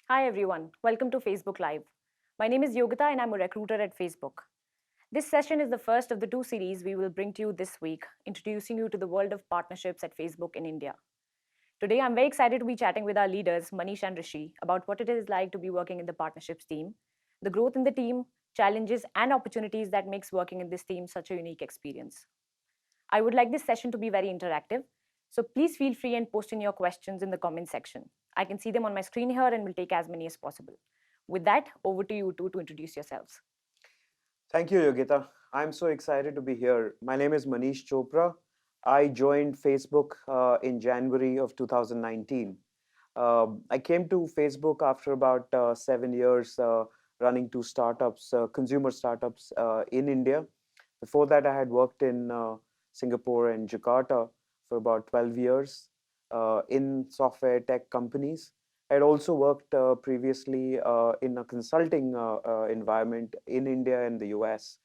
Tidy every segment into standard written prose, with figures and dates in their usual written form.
Hi everyone, welcome to Facebook Live. My name is Yogita and I'm a recruiter at Facebook. This session is the first of the two series we will bring to you this week, introducing you to the world of partnerships at Facebook in India. Today, I'm very excited to be chatting with our leaders, Manish and Rishi, about what it is like to be working in the partnerships team, the growth in the team, challenges, and opportunities that makes working in this team such a unique experience. I would like this session to be very interactive, so please feel free and post in your questions in the comment section. I can see them on my screen here and will take as many as possible. With that, over to you two to introduce yourselves. Thank you, Yogita. I'm so excited to be here. My name is Manish Chopra. I joined Facebook in January of 2019. I came to Facebook after about 7 years running two startups, consumer startups in India. Before that, I had worked in Singapore and Jakarta for about 12 years in software tech companies. I had also worked previously in a consulting environment in India and the US.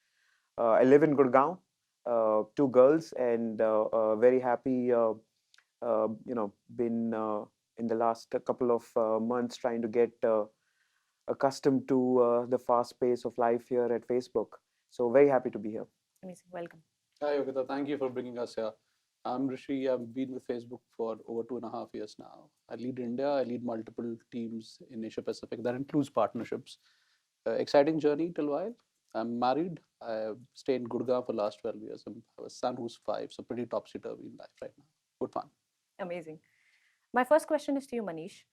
I live in Gurgaon, two girls, and very happy. Been in the last couple of months trying to get accustomed to the fast pace of life here at Facebook. So very happy to be here. Amazing, welcome. Hi, Yogita. Thank you for bringing us here. I'm Rishi. I've been with Facebook for over 2.5 years now. I lead India. I lead multiple teams in Asia Pacific. That includes partnerships. Exciting journey till while. I'm married. I stay in Gurgaon for the last 12 years. I have a son who's 5, so pretty topsy-turvy in life right now. Good fun. Amazing. My first question is to you, Manish.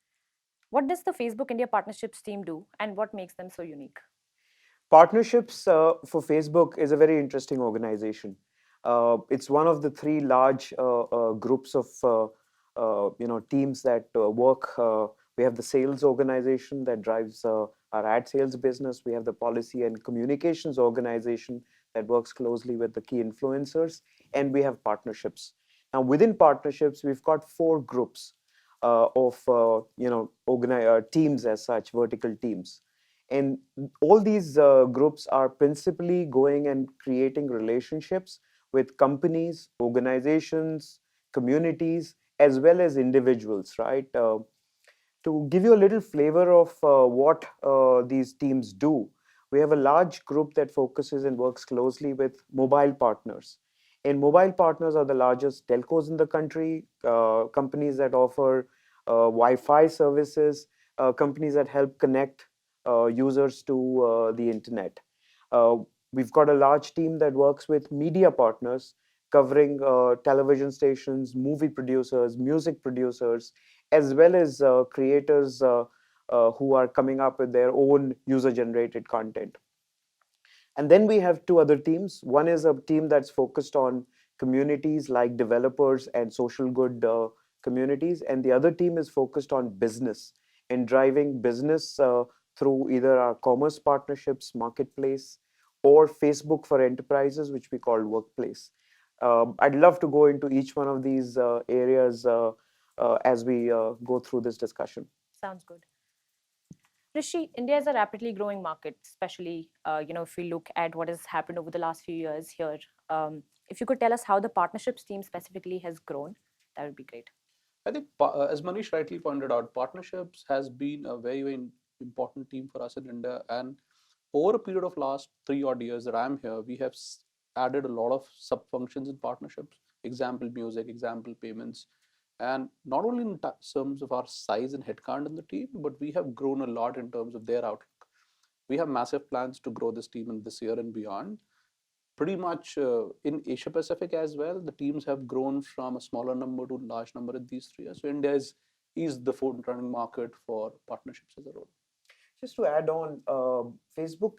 What does the Facebook India partnerships team do and what makes them so unique? Partnerships for Facebook is a very interesting organization. It's one of the three large groups of teams that work. We have the sales organization that drives our ad sales business. We have the policy and communications organization that works closely with the key influencers, and we have partnerships. Now, within partnerships, we've got four groups of teams as such, vertical teams. And all these groups are principally going and creating relationships with companies, organizations, communities, as well as individuals, right? To give you a little flavor of what these teams do, we have a large group that focuses and works closely with mobile partners. And mobile partners are the largest telcos in the country, companies that offer Wi Fi services, companies that help connect users to the internet. Uh, we've got a large team that works with media partners covering television stations, movie producers, music producers, as well as creators who are coming up with their own user generated content. And then we have two other teams. One is a team that's focused on communities like developers and social good communities. And the other team is focused on business and driving business through either our commerce partnerships, marketplace, or Facebook for enterprises, which we call workplace. I'd love to go into each one of these areas as we go through this discussion. Sounds good. Rishi, India is a rapidly growing market, especially if we look at what has happened over the last few years here. If you could tell us how the partnerships team specifically has grown, that would be great. I think, as Manish rightly pointed out, partnerships has been a very, very important team for us in India. And over a period of last 3 odd years that I'm here, we have added a lot of sub functions in partnerships. Example, music. Example, payments. And not only in terms of our size and headcount in the team, but we have grown a lot in terms of their outlook. We have massive plans to grow this team in this year and beyond. Pretty much in Asia Pacific as well, the teams have grown from a smaller number to a large number in these 3 years. So India is the phone running market for partnerships as a whole. Just to add on, Facebook,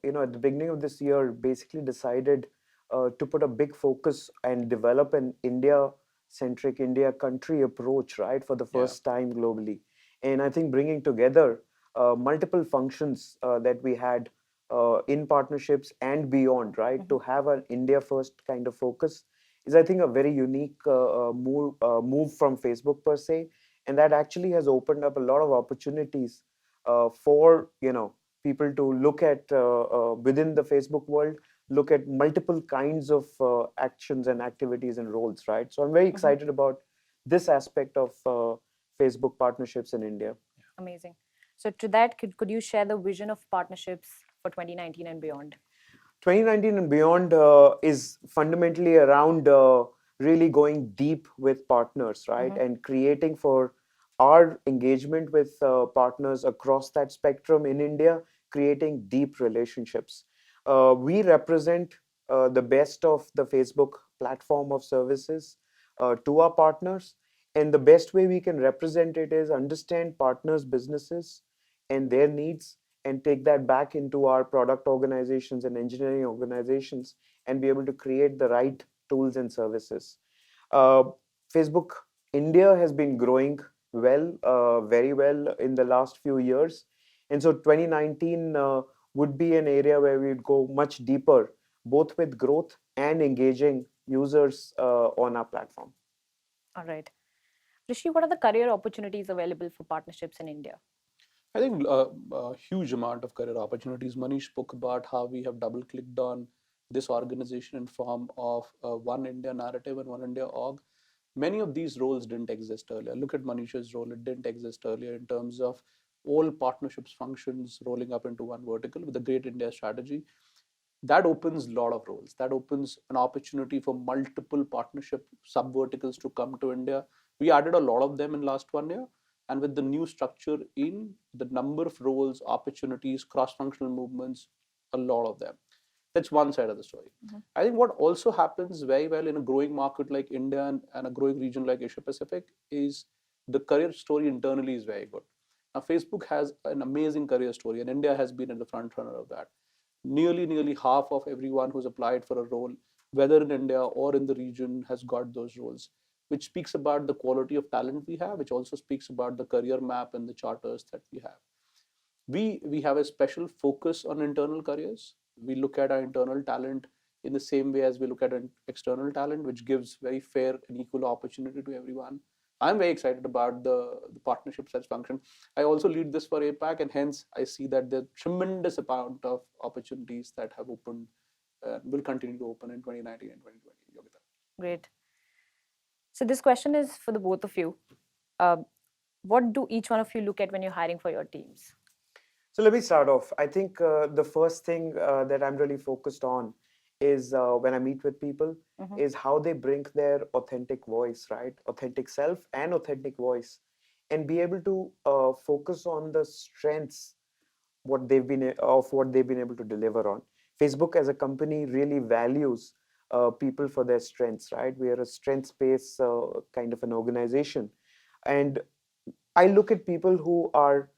at the beginning of this year, basically decided to put a big focus and develop an India-centric, India country approach, right, for the Yeah. first time globally. And I think bringing together multiple functions that we had in partnerships and beyond, right, to Mhm. have an India-first kind of focus is, I think, a very unique move from Facebook per se, and that actually has opened up a lot of opportunities for people to look at within the Facebook world, look at multiple kinds of actions and activities and roles, right? So I'm very Mhm. excited about this aspect of Facebook partnerships in India. Amazing. So to that, could you share the vision of partnerships for 2019 and beyond? 2019 and beyond is fundamentally around really going deep with partners, right? And creating for our engagement with partners across that spectrum in India, creating deep relationships. We represent the best of the Facebook platform of services to our partners. And the best way we can represent it is understand partners' businesses and their needs and take that back into our product organizations and engineering organizations and be able to create the right tools and services. Uh, Facebook India has been growing well, very well in the last few years. And so 2019 would be an area where we'd go much deeper, both with growth and engaging users on our platform. All right. Rishi, what are the career opportunities available for partnerships in India? I think a huge amount of career opportunities. Manish spoke about how we have double clicked on this organization in form of One India narrative and One India org. Many of these roles didn't exist earlier. Look at Manish's role; it didn't exist earlier in terms of all partnerships functions rolling up into one vertical with the Great India strategy. That opens a lot of roles. That opens an opportunity for multiple partnership sub verticals to come to India. We added a lot of them in last 1 year, and with the new structure in the number of roles, opportunities, cross-functional movements, a lot of them. That's one side of the story. I think what also happens very well in a growing market like India and a growing region like Asia Pacific is the career story internally is very good. Now, Facebook has an amazing career story, and India has been at the front runner of that. Nearly half of everyone who's applied for a role, whether in India or in the region, has got those roles, which speaks about the quality of talent we have, which also speaks about the career map and the charters that we have. We have a special focus on internal careers. We look at our internal talent in the same way as we look at an external talent, which gives very fair and equal opportunity to everyone. I'm very excited about the partnership such function. I also lead this for APAC, and hence I see that there's tremendous amount of opportunities that have opened will continue to open in 2019 and 2020. Yogita. Great. So this question is for the both of you. What do each one of you look at when you're hiring for your teams? So let me start off. I think the first thing that I'm really focused on is when I meet with people is how they bring their authentic voice, right? Authentic self and authentic voice, and be able to focus on the strengths what they've been able to deliver on. Facebook as a company really values people for their strengths, right? We are a strengths-based kind of an organization, and I look at people who are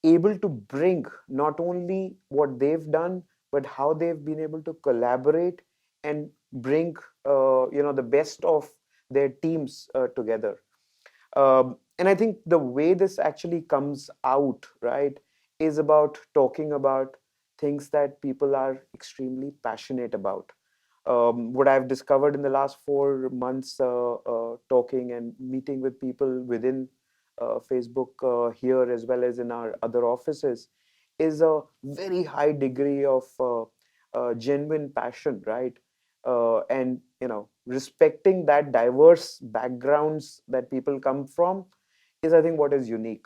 able to bring not only what they've done but how they've been able to collaborate and bring the best of their teams together. And I think the way this actually comes out, right, is about talking about things that people are extremely passionate about. What I've discovered in the last 4 months talking and meeting with people within Facebook here as well as in our other offices is a very high degree of genuine passion, right? And respecting that diverse backgrounds that people come from is, I think, what is unique.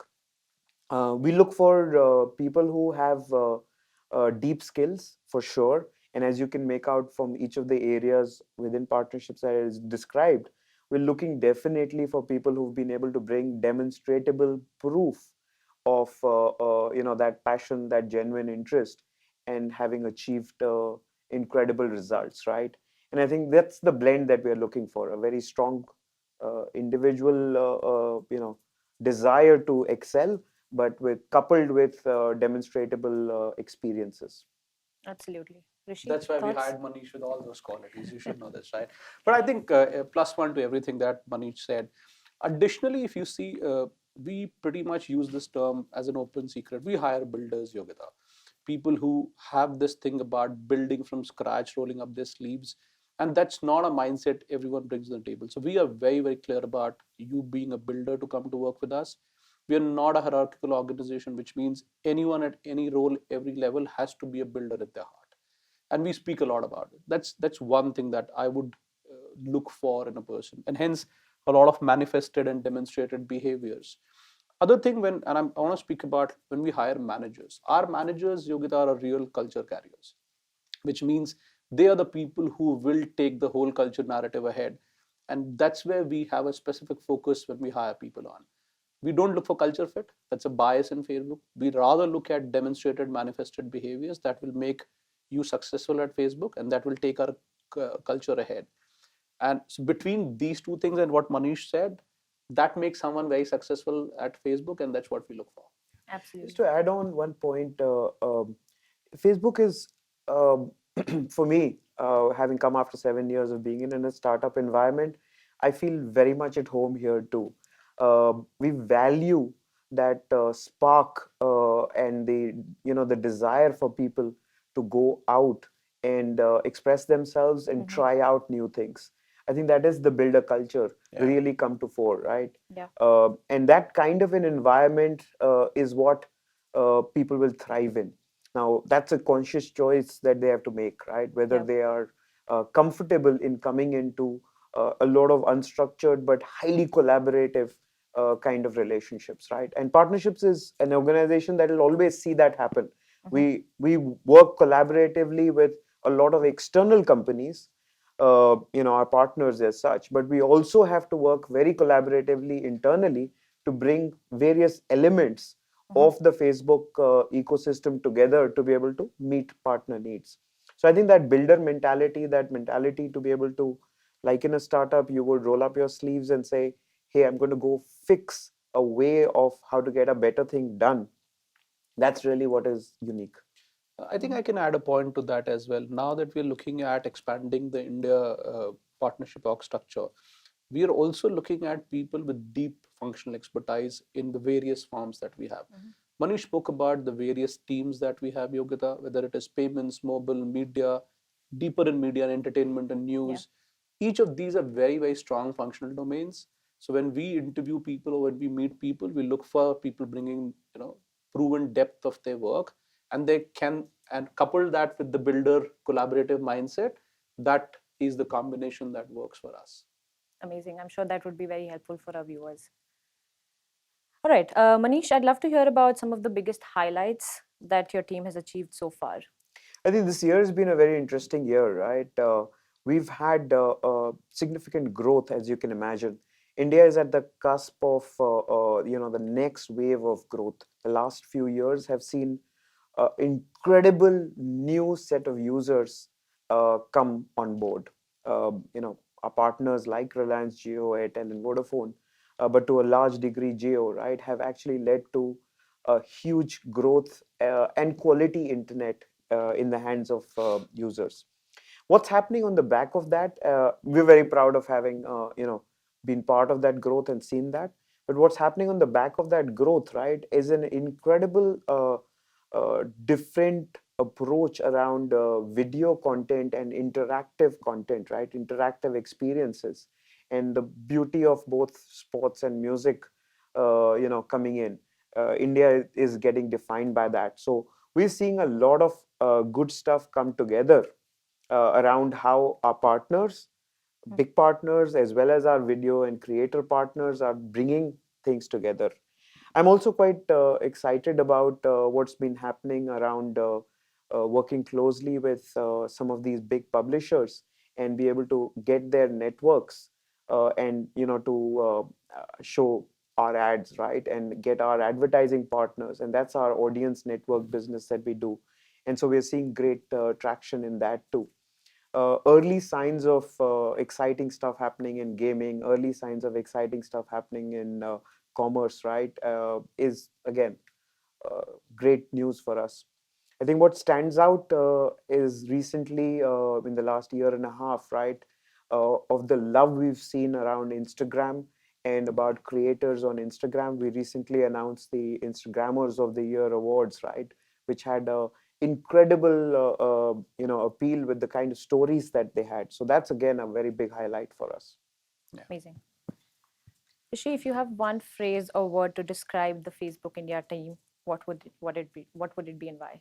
We look for people who have deep skills for sure, and as you can make out from each of the areas within partnerships that is described, we're looking definitely for people who've been able to bring demonstratable proof of that passion, that genuine interest, and having achieved incredible results, right? And I think that's the blend that we're looking for: a very strong individual, desire to excel, but coupled with demonstratable experiences. Absolutely. Rishi, That's why we thoughts? hired Manish with all those qualities. You should know this, right? But I think a plus one to everything that Manish said. Additionally, if you see, we pretty much use this term as an open secret. We hire builders, Yogita, people who have this thing about building from scratch, rolling up their sleeves. And that's not a mindset everyone brings to the table. So we are very, very clear about you being a builder to come to work with us. We are not a hierarchical organization, which means anyone at any role, every level has to be a builder at their heart. And we speak a lot about it. That's one thing that I would look for in a person, and hence a lot of manifested and demonstrated behaviors. Other thing, I want to speak about when we hire managers. Our managers, Yogita, are real culture carriers, which means they are the people who will take the whole culture narrative ahead. And that's where we have a specific focus when we hire people on. We don't look for culture fit. That's a bias in Facebook. We rather look at demonstrated, manifested behaviors that will make you successful at Facebook and that will take our culture ahead. And so between these two things and what Manish said, that makes someone very successful at Facebook, and that's what we look for. Absolutely. Just to add on one point, Facebook is, for me, having come after 7 years of being in a startup environment, I feel very much at home here too. We value that spark and the desire for people to go out and express themselves and try out new things. I think that is the builder culture Yeah. really come to fore, right? Yeah. And that kind of an environment is what people will thrive in. Now, that's a conscious choice that they have to make, right? Whether Yeah. they are comfortable in coming into a lot of unstructured but highly collaborative kind of relationships, right? And partnerships is an organization that will always see that happen. We work collaboratively with a lot of external companies, our partners as such, but we also have to work very collaboratively internally to bring various elements of the Facebook ecosystem together to be able to meet partner needs. So I think that builder mentality, that mentality to be able to, like in a startup, you would roll up your sleeves and say, hey, I'm going to go fix a way of how to get a better thing done. That's really what is unique. I think I can add a point to that as well. Now that we're looking at expanding the India partnership org structure, we are also looking at people with deep functional expertise in the various forms that we have. Manish spoke about the various teams that we have, Yogita, whether it is payments, mobile, media, deeper in media and entertainment and news. Each of these are very, very strong functional domains. So when we interview people or when we meet people, we look for people bringing, proven depth of their work, and they can, and couple that with the builder collaborative mindset, that is the combination that works for us. Amazing. I'm sure that would be very helpful for our viewers. All right, Manish, I'd love to hear about some of the biggest highlights that your team has achieved so far. I think this year has been a very interesting year, right? We've had significant growth, as you can imagine. India is at the cusp of the next wave of growth. The last few years have seen incredible new set of users come on board. Our partners like Reliance Jio, Airtel, and Vodafone, but to a large degree, Jio, right, have actually led to a huge growth and quality internet in the hands of users. What's happening on the back of that? We're very proud of having been part of that growth and seen that. But what's happening on the back of that growth, right, is an incredible different approach around video content and interactive content, right? Interactive experiences, and the beauty of both sports and music, coming in. India is getting defined by that. So we're seeing a lot of good stuff come together around how our partners, big partners, as well as our video and creator partners, are bringing things together. I'm also quite excited about what's been happening around working closely with some of these big publishers and be able to get their networks and to show our ads, right, and get our advertising partners, and that's our audience network business that we do. And so we're seeing great traction in that too. Early signs of exciting stuff happening in gaming, early signs of exciting stuff happening in commerce, right, is again great news for us. I think what stands out is recently, in the last year and a half, right, of the love we've seen around Instagram and about creators on Instagram. We recently announced the Instagrammers of the Year awards, right, which had a incredible appeal with the kind of stories that they had. So that's again a very big highlight for us. Amazing. Rishi, if you have one phrase or word to describe the Facebook India team, what would it be and why?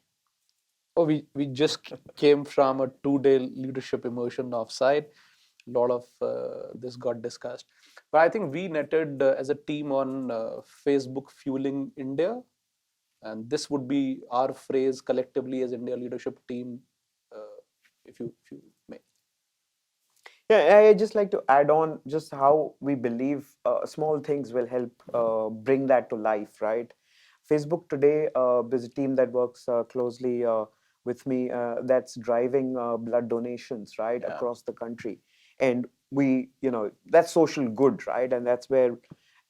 Oh, we just came from a 2-day leadership immersion offsite. A lot of this got discussed. But I think we netted as a team on Facebook Fueling India, and this would be our phrase collectively as India leadership team, if you may. Yeah, I just like to add on just how we believe small things will help bring that to life, right? Facebook today, there's a team that works closely with me that's driving blood donations, right, Yeah. across the country. And we, that's social good, right? And that's where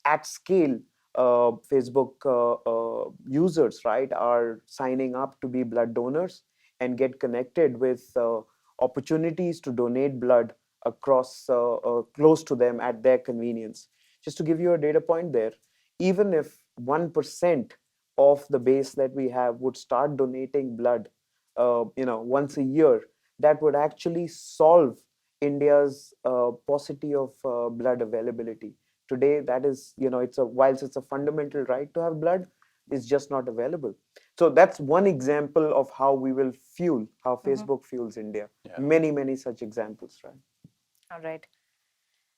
at scale, Facebook users, right, are signing up to be blood donors and get connected with opportunities to donate blood across close to them at their convenience. Just to give you a data point there, even if 1% of the base that we have would start donating blood, once a year, that would actually solve India's paucity of blood availability. Today, that is, whilst it's a fundamental right to have blood, it's just not available. So that's one example of how we will fuel, how Facebook fuels India. Yeah. Many, many such examples, right? All right.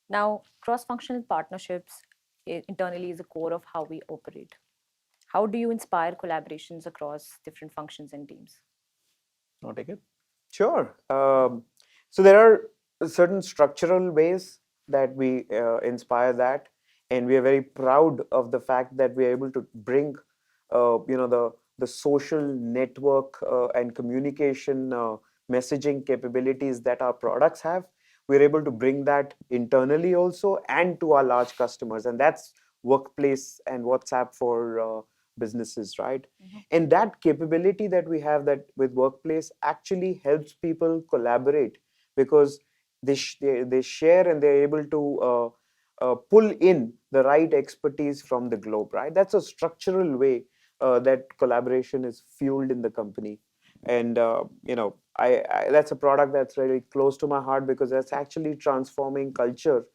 Now, cross-functional partnerships internally is the core of how we operate. How do you inspire collaborations across different functions and teams? Want to take it? Sure. So there are certain structural ways that we inspire that, and we are very proud of the fact that we are able to bring, the social network and communication messaging capabilities that our products have. We're able to bring that internally also and to our large customers, and that's Workplace and WhatsApp for businesses, right? And that capability that we have that with Workplace actually helps people collaborate because they share and they're able to pull in the right expertise from the globe, right? That's a structural way that collaboration is fueled in the company. And that's a product that's really close to my heart because that's actually transforming culture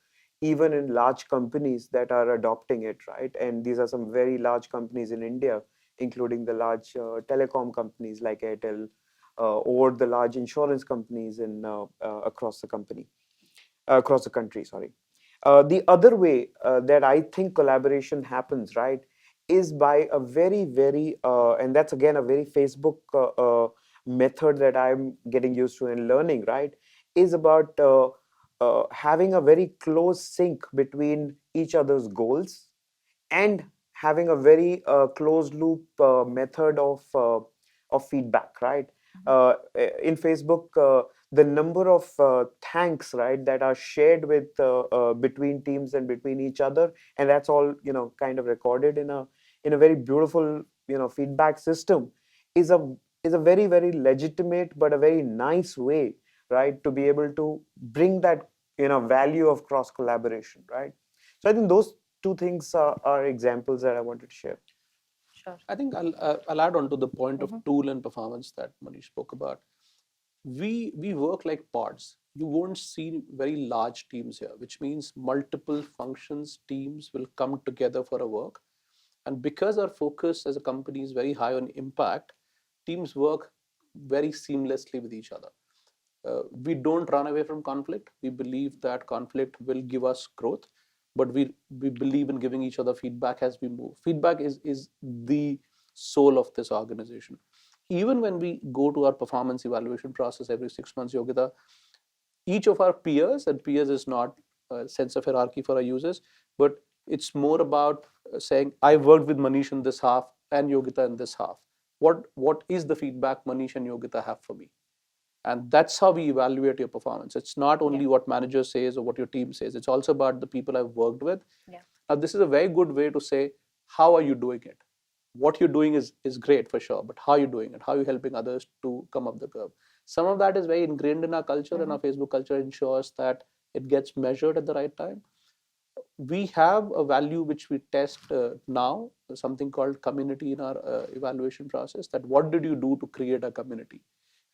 even in large companies that are adopting it, right? And these are some very large companies in India, including the large telecom companies like Airtel, or the large insurance companies in across the country. Sorry. The other way that I think collaboration happens, right, is by a very, very, and that's again a very Facebook method that I'm getting used to and learning, right, is about having a very close sync between each other's goals and having a very closed loop method of feedback, right? In Facebook, the number of thanks, right, that are shared with between teams and between each other, and that's all kind of recorded in a very beautiful feedback system, is a very, very legitimate but a very nice way, right, to be able to bring that value of cross collaboration, right? So I think those two things are examples that I wanted to share. Sure. I think I'll add on to the point of tool and performance that Manish spoke about. We work like pods. You won't see very large teams here, which means multiple functions, teams will come together for a work. And because our focus as a company is very high on impact, teams work very seamlessly with each other. We don't run away from conflict. We believe that conflict will give us growth, but we believe in giving each other feedback as we move. Feedback is the soul of this organization. Even when we go to our performance evaluation process every 6 months, Yogita, each of our peers, and peers is not a sense of hierarchy for our users, but it's more about saying, I worked with Manish in this half and Yogita in this half. What is the feedback Manish and Yogita have for me? And that's how we evaluate your performance. It's not only what manager says or what your team says, it's also about the people I've worked with. Now, this is a very good way to say, how are you doing it? What you're doing is great for sure, but how are you doing it? How are you helping others to come up the curve? Some of that is very ingrained in our culture, and our Facebook culture ensures that it gets measured at the right time. We have a value which we test now, something called community in our evaluation process, that what did you do to create a community?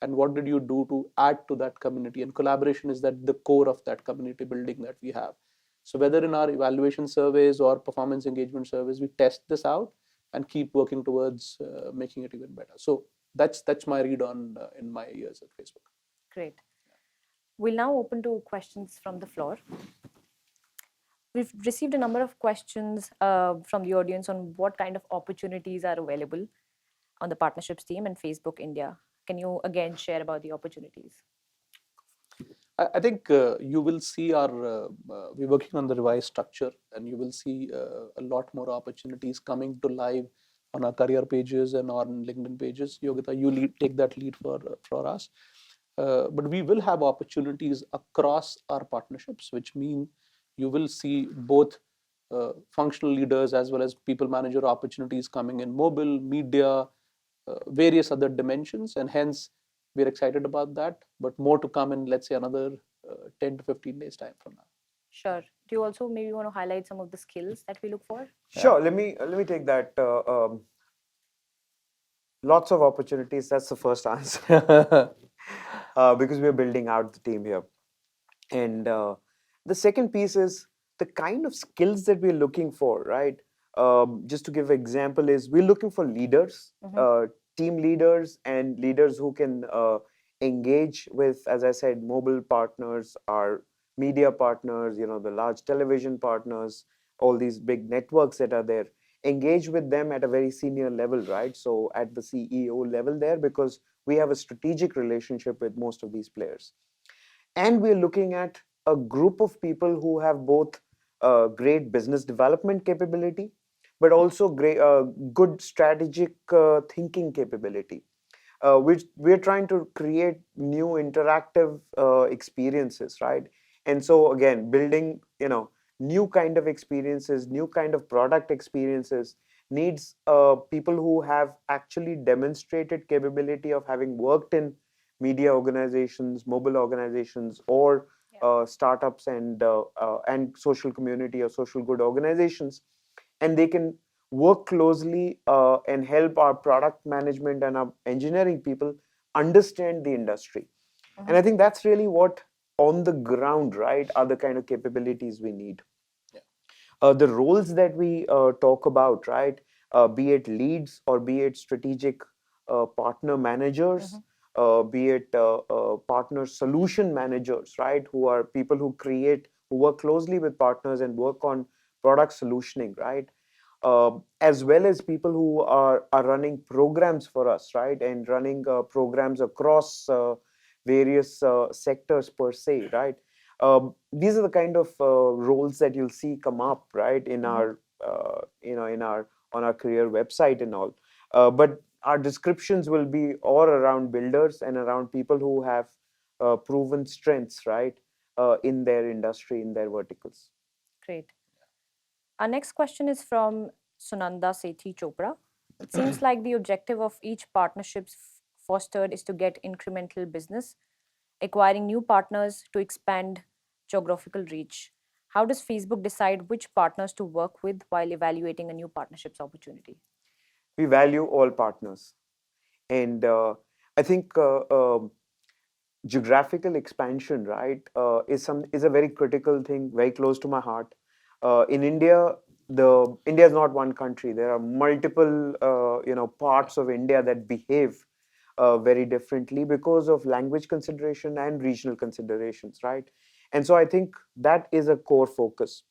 And what did you do to add to that community? And collaboration is that the core of that community building that we have. So whether in our evaluation surveys or performance engagement surveys, we test this out and keep working towards making it even better. So that's my read on in my years at Facebook. Great. We'll now open to questions from the floor. We've received a number of questions from the audience on what kind of opportunities are available on the partnerships team and Facebook India. Can you again share about the opportunities? I think you will see we're working on the revised structure, and you will see a lot more opportunities coming to live on our career pages and on LinkedIn pages. Yogita, you take that lead for us. But we will have opportunities across our partnerships, which mean you will see both functional leaders as well as people manager opportunities coming in mobile, media, various other dimensions, and hence we're excited about that. But more to come in, let's say, another 10 to 15 days time from now. Sure. Do you also maybe want to highlight some of the skills that we look for? Sure. Let me take that. Lots of opportunities. That's the first answer. Because we're building out the team here. And the second piece is the kind of skills that we're looking for, right? Just to give an example, is we're looking for leaders, team leaders, and leaders who can engage with, as I said, mobile partners, our media partners, the large television partners, all these big networks that are there. Engage with them at a very senior level, right? So at the CEO level there, because we have a strategic relationship with most of these players. And we're looking at a group of people who have both great business development capability, but also good strategic thinking capability. Which we're trying to create new interactive experiences, right? And so again, building new kind of experiences, new kind of product experiences needs people who have actually demonstrated capability of having worked in media organizations, mobile organizations, or startups and social community or social good organizations, and they can work closely and help our product management and our engineering people understand the industry. And I think that's really what on the ground, right, are the kind of capabilities we need. The roles that we talk about, right, be it leads or be it strategic partner managers, be it partner solution managers, right, who are people who work closely with partners and work on product solutioning, right, as well as people who are running programs for us, right, and running programs across various sectors per se, right. These are the kind of roles that you'll see come up, right, in our on our career website and all. But our descriptions will be all around builders and around people who have proven strengths, right, in their industry, in their verticals. Great. Our next question is from Sunanda Sethi Chopra. It seems like the objective of each partnership fostered is to get incremental business, acquiring new partners to expand geographical reach. How does Facebook decide which partners to work with while evaluating a new partnerships opportunity? We value all partners. And I think geographical expansion, right, is a very critical thing, very close to my heart. In India, India is not one country. There are multiple parts of India that behave very differently because of language consideration and regional considerations, right? And so I think that is a core focus.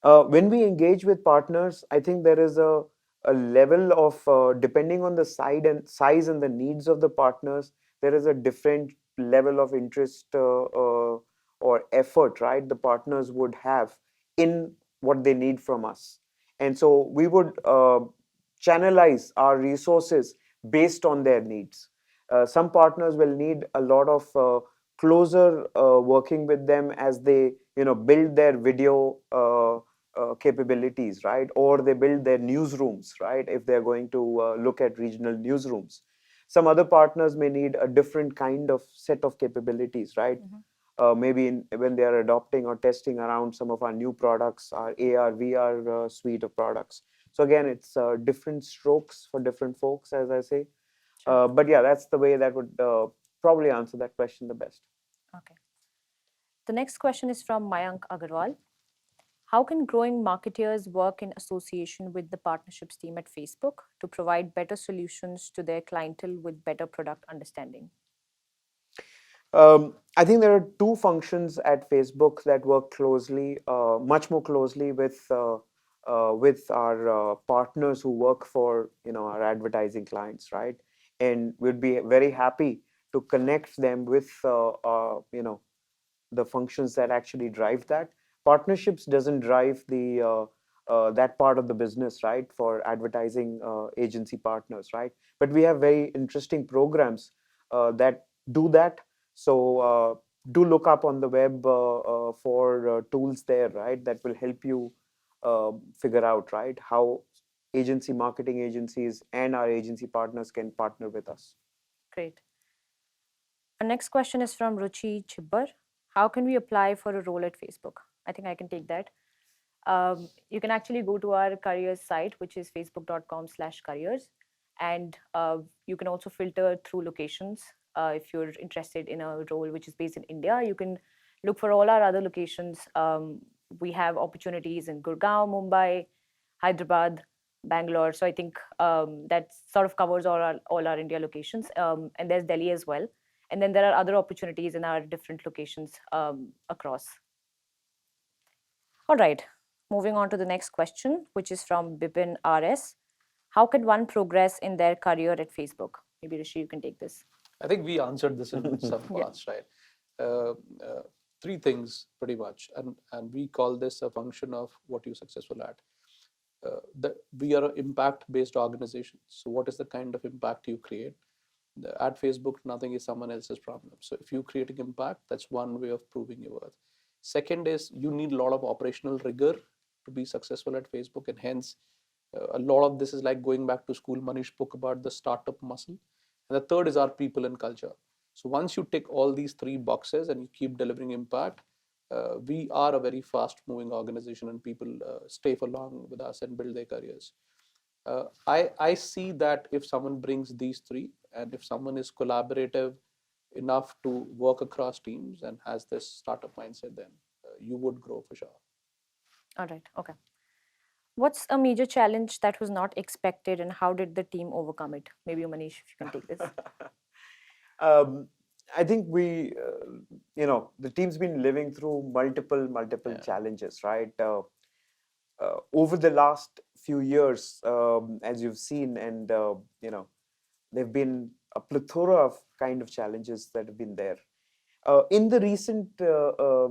When we engage with partners, I think there is a level of depending on the size and the needs of the partners, there is a different level of interest or effort, right, the partners would have in what they need from us. And so we would channelize our resources based on their needs. Some partners will need a lot of closer working with them as they build their video capabilities, right? Or they build their newsrooms, right? If they're going to look at regional newsrooms. Some other partners may need a different kind of set of capabilities, right? Maybe when they are adopting or testing around some of our new products, our AR, VR suite of products. So again, it's different strokes for different folks, as I say. Sure. But yeah, that's the way that would probably answer that question the best. Okay. The next question is from Mayank Agarwal. How can growing marketeers work in association with the partnerships team at Facebook to provide better solutions to their clientele with better product understanding? I think there are two functions at Facebook that work closely, much more closely with our partners who work for our advertising clients, right? And we'd be very happy to connect them with the functions that actually drive that. Partnerships doesn't drive the that part of the business, right? For advertising agency partners, right? But we have very interesting programs that do that. So do look up on the web for tools there, right? That will help you figure out, right, how marketing agencies and our agency partners can partner with us. Great. Our next question is from Ruchi Chibbar. How can we apply for a role at Facebook? I think I can take that. You can actually go to our careers site, which is facebook.com/careers. And you can also filter through locations. If you're interested in a role which is based in India, you can look for all our other locations. We have opportunities in Gurgaon, Mumbai, Hyderabad, Bangalore. So I think that sort of covers all our India locations. And there's Delhi as well. And then there are other opportunities in our different locations across. All right, moving on to the next question, which is from Bipin RS. How can one progress in their career at Facebook? Maybe Rishi, you can take this. I think we answered this in some parts, right? Uh, Three things pretty much, and we call this a function of what you're successful at. We are an impact-based organization. So, what is the kind of impact you create? At Facebook, nothing is someone else's problem. So, if you're creating impact, that's one way of proving your worth. Second is you need a lot of operational rigor to be successful at Facebook, and hence a lot of this is like going back to school. Manish spoke about the startup muscle. And the third is our people and culture. So once you tick all these three boxes and you keep delivering impact, we are a very fast moving organization and people stay for long with us and build their careers. I see that if someone brings these three and if someone is collaborative enough to work across teams and has this startup mindset, then you would grow for sure. All right, okay. What's a major challenge that was not expected and how did the team overcome it? Maybe Manish, if you can take this. I think the team's been living through multiple Yeah. challenges, right? Over the last few years, as you've seen, and there've been a plethora of kind of challenges that have been there. In the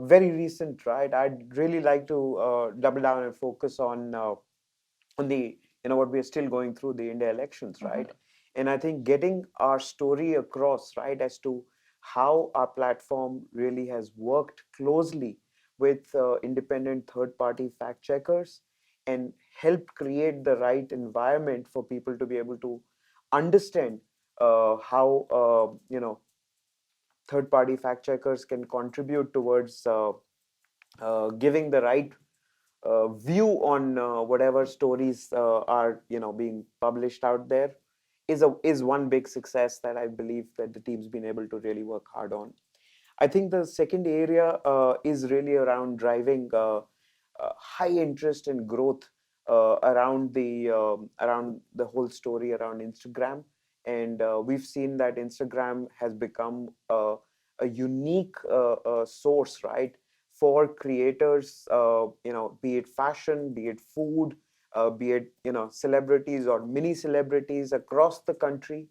very recent, right? I'd really like to double down and focus on the what we are still going through, the India elections, right? And I think getting our story across, right, as to how our platform really has worked closely with independent third-party fact checkers and help create the right environment for people to be able to understand how third-party fact checkers can contribute towards giving the right view on whatever stories are being published out there is one big success that I believe that the team's been able to really work hard on. I think the second area is really around driving high interest and growth around the whole story around Instagram, and we've seen that Instagram has become a unique source, right, for creators, be it fashion, be it food, be it celebrities or mini celebrities across the country,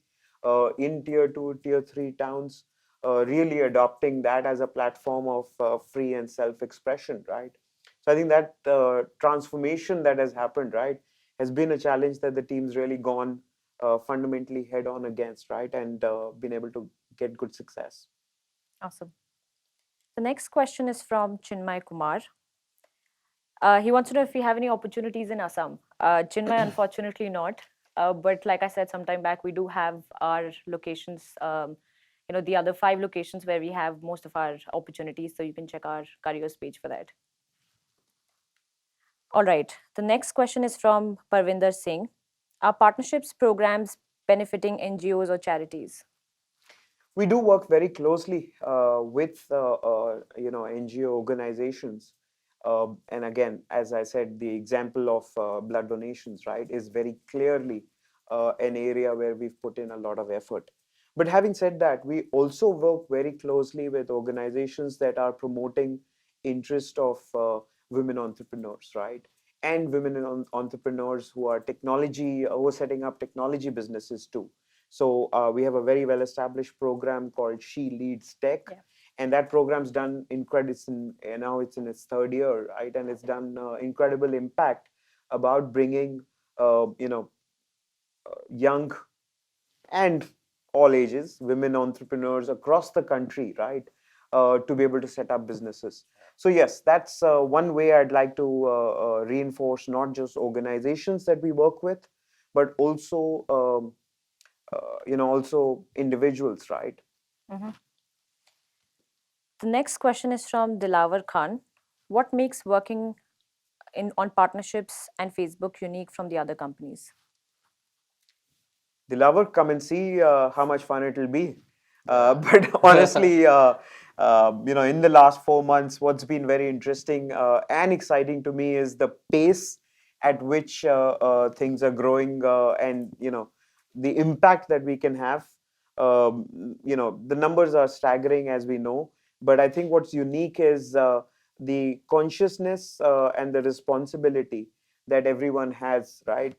in tier 2, tier 3 towns, really adopting that as a platform of free and self-expression, right? So I think that transformation that has happened, right, has been a challenge that the team's really gone fundamentally head on against, right, and been able to get good success. Awesome. The next question is from Chinmay Kumar. He wants to know if we have any opportunities in Assam. Chinmay, unfortunately not. But like I said sometime back, we do have our locations, the other 5 locations where we have most of our opportunities. So you can check our careers page for that. All right. The next question is from Parvinder Singh. Are partnerships programs benefiting NGOs or charities? We do work very closely with NGO organizations, and again, as I said, the example of blood donations, right, is very clearly an area where we've put in a lot of effort. But having said that, we also work very closely with organizations that are promoting interest of women entrepreneurs, right? And women entrepreneurs who are technology, who are setting up technology businesses too. So we have a very well-established program called She Leads Tech, Yeah. and that program's done incredible. Now it's in its third year, right? And it's done incredible impact about bringing, young and all ages, women entrepreneurs across the country, right, to be able to set up businesses. So yes, that's one way I'd like to reinforce not just organizations that we work with, but also also individuals, right? Mhm. The next question is from Dilawar Khan. What makes working on partnerships and Facebook unique from the other companies? Dilavar, come and see how much fun it will be. But honestly, in the last 4 months, what's been very interesting and exciting to me is the pace at which things are growing, and the impact that we can have. The numbers are staggering, as we know. But I think what's unique is the consciousness and the responsibility that everyone has, right?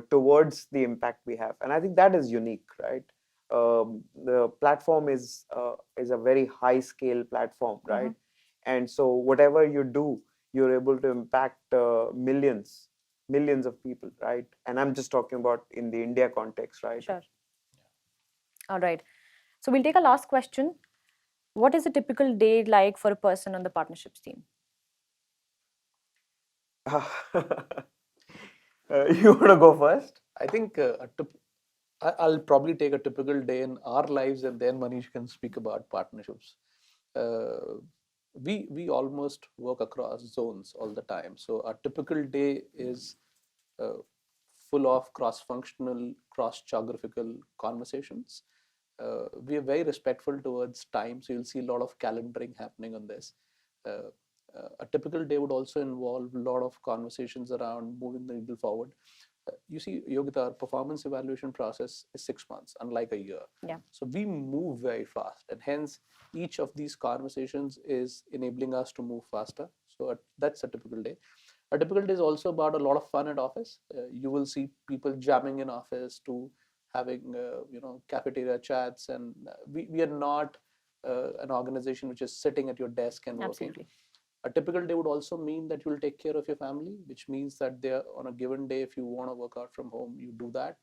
Towards the impact we have, and I think that is unique, right? The platform is a very high scale platform, right? And so whatever you do, you're able to impact millions of people, right? And I'm just talking about in the India context, right? Sure. All right. So we'll take a last question. What is a typical day like for a person on the partnerships team? You want to go first? I think I'll probably take a typical day in our lives, and then Manish can speak about partnerships. Uh, we almost work across zones all the time, so a typical day is uh, full of cross-functional, cross-geographical conversations. We are very respectful towards time, so you'll see a lot of calendaring happening on this. Uh, a typical day would also involve a lot of conversations around moving the needle forward. You see, Yogita, our performance evaluation process is 6 months, unlike a year. Yeah. So we move very fast, and hence each of these conversations is enabling us to move faster. So that's a typical day. A typical day is also about a lot of fun at office. You will see people jamming in office to having cafeteria chats, and we are not an organization which is sitting at your desk and working. Absolutely. A typical day would also mean that you will take care of your family, which means that there on a given day, if you want to work out from home, you do that.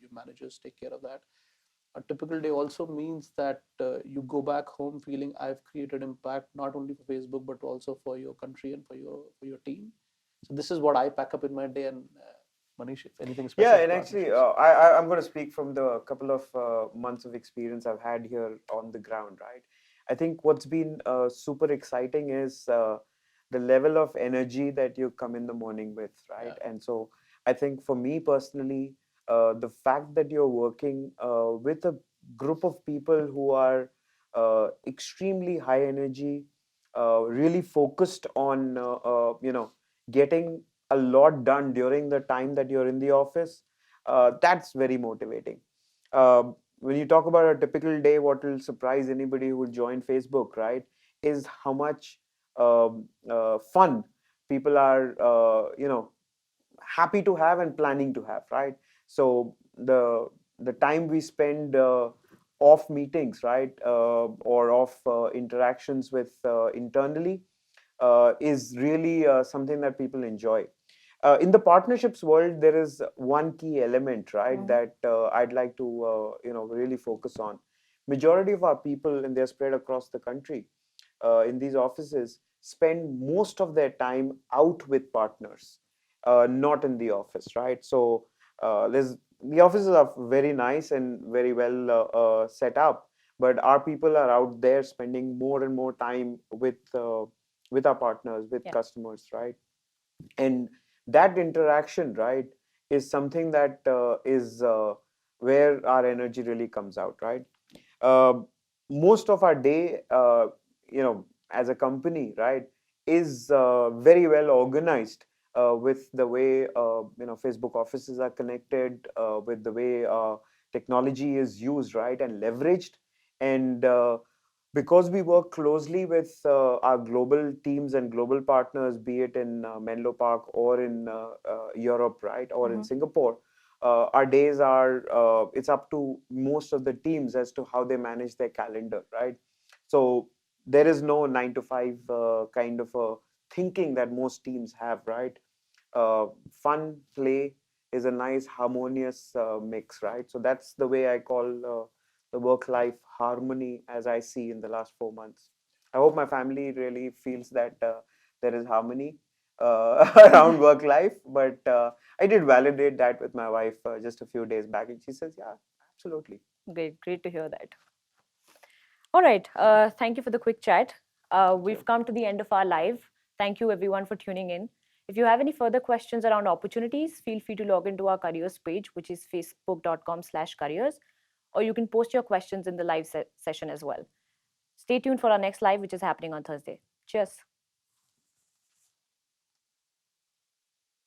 Your managers take care of that. A typical day also means that you go back home feeling I've created impact not only for Facebook but also for your country and for your team. So this is what I pack up in my day. And Manish, if anything special. Yeah, and actually, I'm going to speak from the couple of months of experience I've had here on the ground, right? I think what's been super exciting is the level of energy that you come in the morning with, right? Yeah. And so I think for me personally, the fact that you're working with a group of people who are extremely high energy, really focused on, getting a lot done during the time that you're in the office, that's very motivating. When you talk about a typical day, what will surprise anybody who will join Facebook, right, is how much fun people are, happy to have and planning to have, right? So the time we spend off meetings, right, or off interactions with internally, is really something that people enjoy. In the partnerships world, there is one key element, right, that I'd like to really focus on. Majority of our people, and they're spread across the country, in these offices, spend most of their time out with partners, not in the office, right? So there's the offices are very nice and very well set up, but our people are out there spending more and more time with our partners, with Yeah. customers, right? And that interaction, right, is something that is where our energy really comes out, right? uh, Most of our day, as a company, right, is very well organized with the way Facebook offices are connected, with the way technology is used, right, and leveraged. And because we work closely with our global teams and global partners, be it in Menlo Park or in Europe, right, or in Singapore, our days are, it's up to most of the teams as to how they manage their calendar, right? So there is no 9 to 5 kind of a thinking that most teams have, right? Fun, play is a nice harmonious mix, right? So that's the way I call the work-life harmony as I see in the last 4 months. I hope my family really feels that there is harmony around work life, but I did validate that with my wife just a few days back, and she says, "Yeah, absolutely." Great, great to hear that. All right, thank you for the quick chat. We've come to the end of our live. Thank you everyone for tuning in. If you have any further questions around opportunities, feel free to log into our careers page, which is facebook.com/careers, or you can post your questions in the live session as well. Stay tuned for our next live, which is happening on Thursday. Cheers.